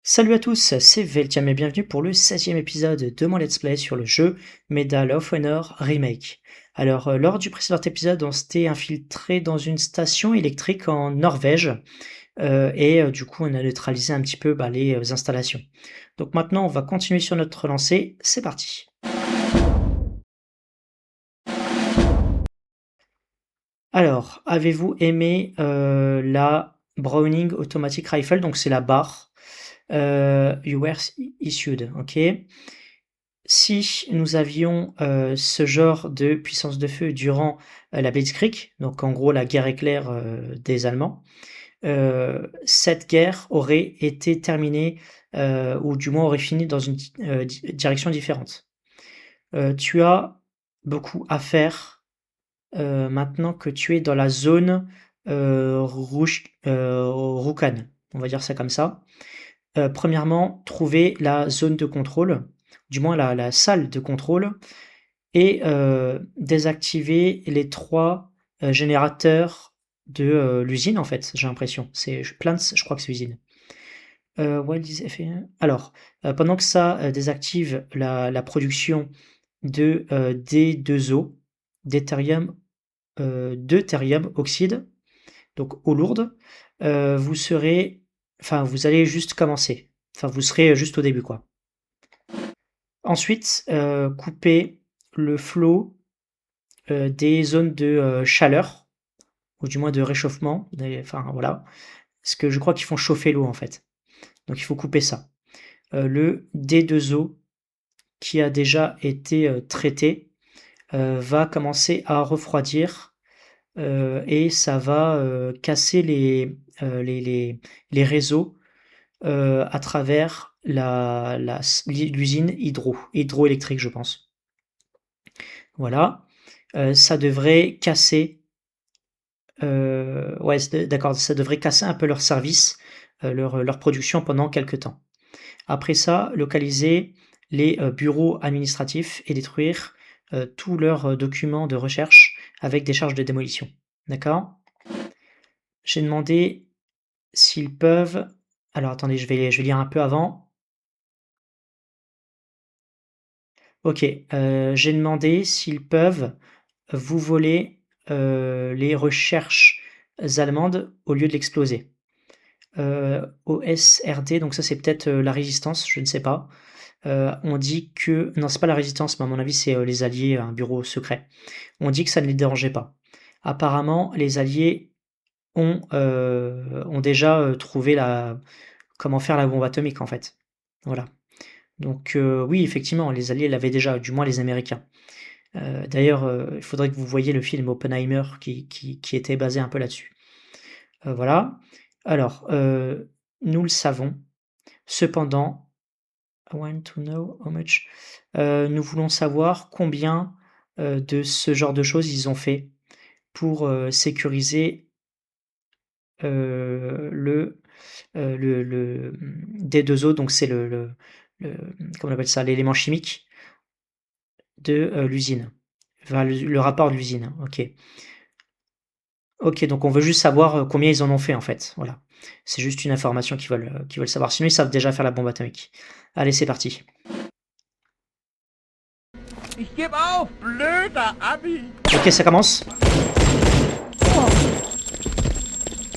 Salut à tous, c'est Veltiam et bienvenue pour le 16e épisode de mon let's play sur le jeu Medal of Honor Remake. Alors, lors du précédent épisode, on s'était infiltré dans une station électrique en Norvège du coup, on a neutralisé un petit peu les installations. Donc maintenant, on va continuer sur notre lancée, c'est parti. Alors, avez-vous aimé la Browning Automatic Rifle? Donc c'est la barre. You were issued, ok. Si nous avions ce genre de puissance de feu durant la Blitzkrieg, donc en gros la guerre éclair des Allemands, cette guerre aurait été terminée ou du moins aurait fini dans une direction différente. Tu as beaucoup à faire maintenant que tu es dans la zone Roukan, on va dire ça comme ça. Premièrement, trouver la zone de contrôle, du moins la salle de contrôle, et désactiver les 3 générateurs de l'usine en fait, j'ai l'impression. C'est Plants, je crois que c'est usine. Alors, pendant que ça désactive la production de D2O, deutérium oxyde, donc eau lourde, vous allez juste commencer. Enfin, vous serez juste au début, quoi. Ensuite, couper le flot des zones de chaleur, ou du moins de réchauffement, enfin voilà, parce que je crois qu'ils font chauffer l'eau en fait. Donc il faut couper ça. Le D2O qui a déjà été traité va commencer à refroidir et ça va casser les réseaux à travers l'usine hydroélectrique, je pense. Voilà. Ça devrait casser. Ouais, d'accord, ça devrait casser un peu leur service, leur production pendant quelques temps. Après ça, localiser les bureaux administratifs et détruire tous leurs documents de recherche avec des charges de démolition. D'accord? J'ai demandé s'ils peuvent. Alors attendez, je vais lire un peu avant. Ok, j'ai demandé s'ils peuvent vous voler les recherches allemandes au lieu de l'exploser. OSRD, donc ça c'est peut-être la résistance, je ne sais pas. On dit que. Non, c'est pas la résistance, mais à mon avis c'est les alliés, un bureau secret. On dit que ça ne les dérangeait pas. Apparemment, les alliés ont déjà trouvé comment faire la bombe atomique en fait. Voilà. Donc oui, effectivement, les alliés l'avaient déjà, du moins les Américains. D'ailleurs, il faudrait que vous voyiez le film Oppenheimer qui était basé un peu là-dessus. Voilà. Alors, nous le savons. Cependant, I want to know how much. Nous voulons savoir combien de ce genre de choses ils ont fait pour sécuriser le D2O, donc c'est comment on appelle ça, l'élément chimique de l'usine. Enfin, le rapport de l'usine. Ok. Ok, donc on veut juste savoir combien ils en ont fait en fait. Voilà. C'est juste une information qu'ils veulent savoir. Sinon, ils savent déjà faire la bombe atomique. Allez, c'est parti. Ok, ça commence.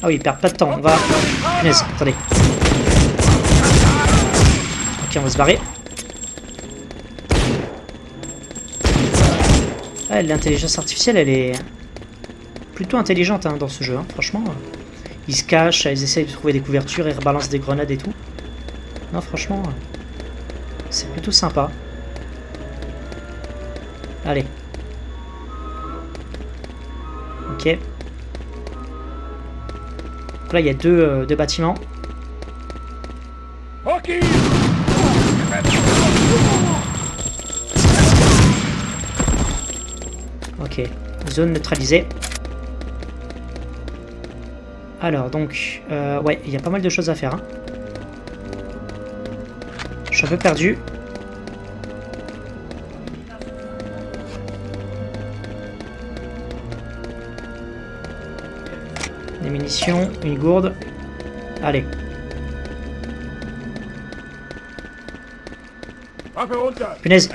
Ah oui, ils perdent pas de temps. On va. Punaise, attendez. Ok, on va se barrer. Ouais, l'intelligence artificielle, elle est plutôt intelligente dans ce jeu, hein, franchement. Ils se cachent, ils essayent de trouver des couvertures, ils rebalancent des grenades et tout. Non, franchement, c'est plutôt sympa. Allez. Ok. Donc là, il y a deux bâtiments. Ok. Zone neutralisée. Alors, donc, ouais, il y a pas mal de choses à faire. Hein. Je suis un peu perdu. Des munitions, une gourde. Allez. Punaise.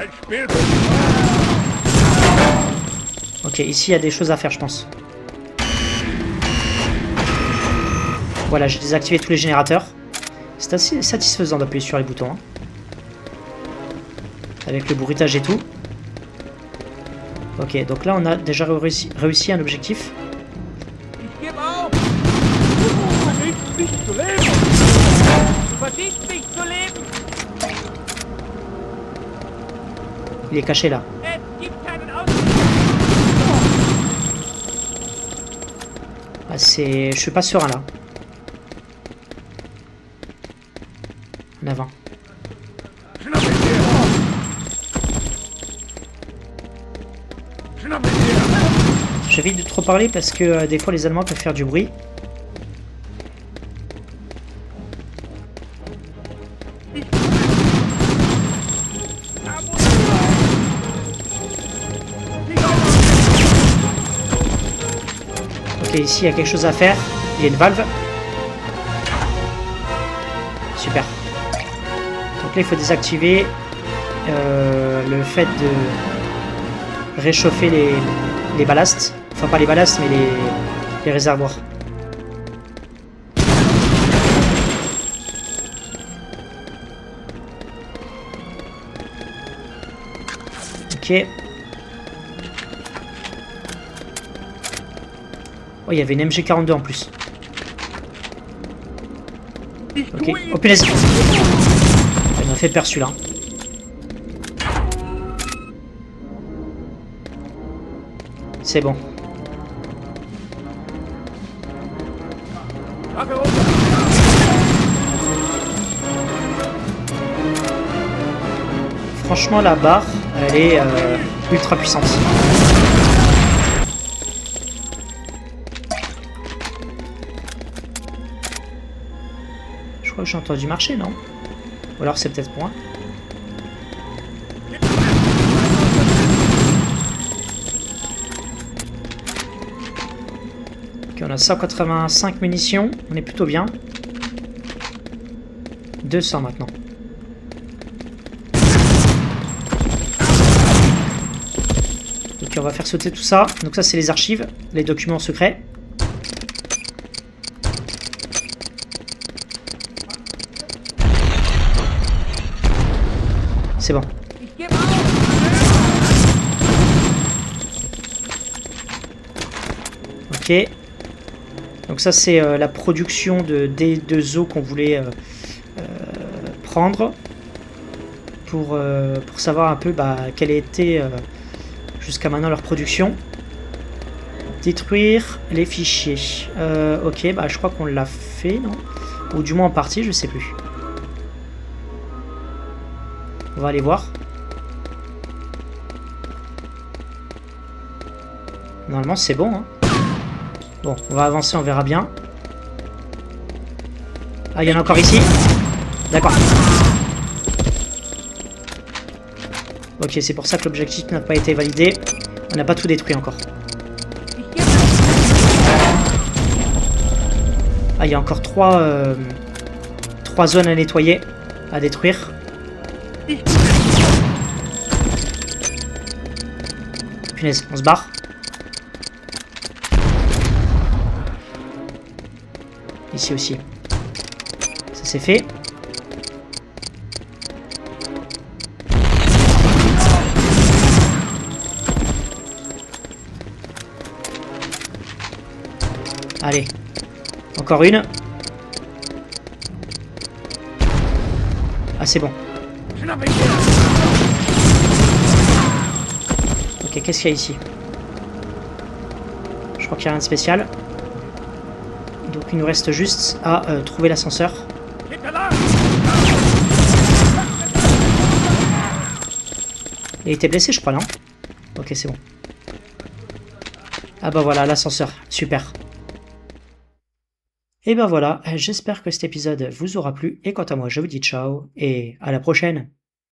Ok, ici il y a des choses à faire, je pense. Voilà, j'ai désactivé tous les générateurs. C'est assez satisfaisant d'appuyer sur les boutons. Hein. Avec le bruitage et tout. Ok, donc là on a déjà réussi un objectif. Il est caché là. Ah, je suis pas serein là. En avant. J'évite de trop parler parce que des fois les Allemands peuvent faire du bruit. Ok, ici il y a quelque chose à faire. Il y a une valve. Super. Donc là il faut désactiver le fait de réchauffer les ballasts. Enfin pas les ballasts mais les réservoirs. Ok. Oh, il y avait une MG42 en plus. Ok. Oh punaise. Il m'a fait peur celui-là. C'est bon. Franchement, la barre, elle est ultra puissante. Je crois que j'ai entendu marcher, non? Ou alors c'est peut-être moi. Ok, on a 185 munitions, on est plutôt bien. 200 maintenant. Ok, on va faire sauter tout ça. Donc ça c'est les archives, les documents secrets. C'est bon. Ok. Donc ça c'est la production de D2O qu'on voulait prendre pour savoir un peu quelle était jusqu'à maintenant leur production. Détruire les fichiers. Ok, je crois qu'on l'a fait, non? Ou du moins en partie, je sais plus. On va aller voir. Normalement c'est bon, hein. Bon, on va avancer, on verra bien. Ah, il y en a encore ici. D'accord. Ok, c'est pour ça que l'objectif n'a pas été validé. On n'a pas tout détruit encore. Ah, il y a encore trois zones à nettoyer, à détruire. Punaise, on se barre. Ici aussi. Ça c'est fait. Allez. Encore une. Ah c'est bon. Ok, qu'est-ce qu'il y a ici? Je crois qu'il n'y a rien de spécial. Donc il nous reste juste à trouver l'ascenseur. Il était blessé, je crois, non? Ok, c'est bon. Ah bah voilà, l'ascenseur. Super. Et ben voilà, j'espère que cet épisode vous aura plu. Et quant à moi, je vous dis ciao et à la prochaine.